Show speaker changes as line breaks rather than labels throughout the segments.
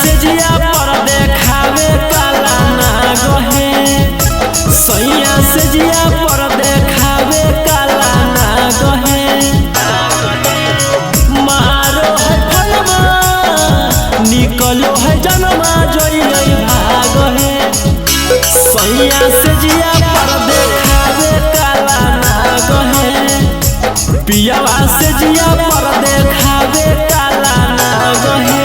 से जिया पर देखावे काला नाग है। सैया से जिया पर देखावे काला नाग है। मारो है फलमा निकलो है जनमा जोई भाग है। सैया से जिया पर देखावे काला नाग है। पियावा से जिया पर देखावे काला नाग है।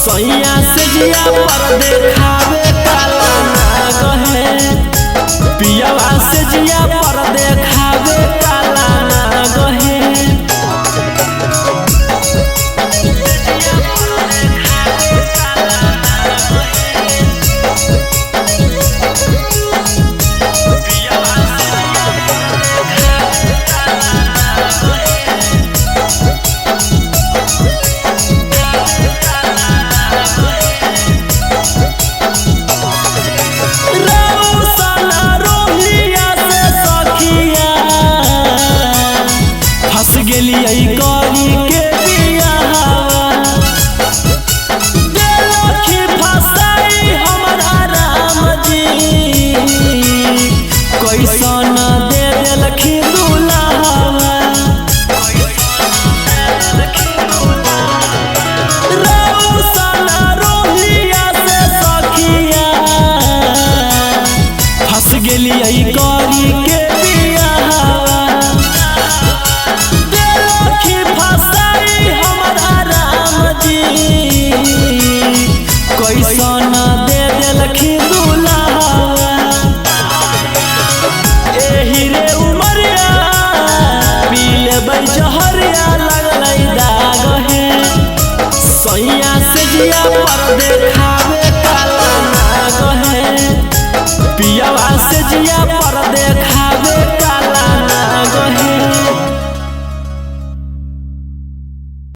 सैया से जिया पर देखावे काला नाग है। पियावा से जिया पर देखावे काला नाग है। गेलियै गली के बियाहवा देलखी फसाई हमरा राम जी। कैसन दे देलखी दुल्हवा। रौशन रोहिया से सखिया फंस गेलियै गली के बियाहवा। कैसन दे देलखी दुल्हवा। एही रे उमरिया पी लेबै जहरिया लगलै दाग है। सैया से जिया पर देखावे काला नाग है। पियावा से जिया पर देख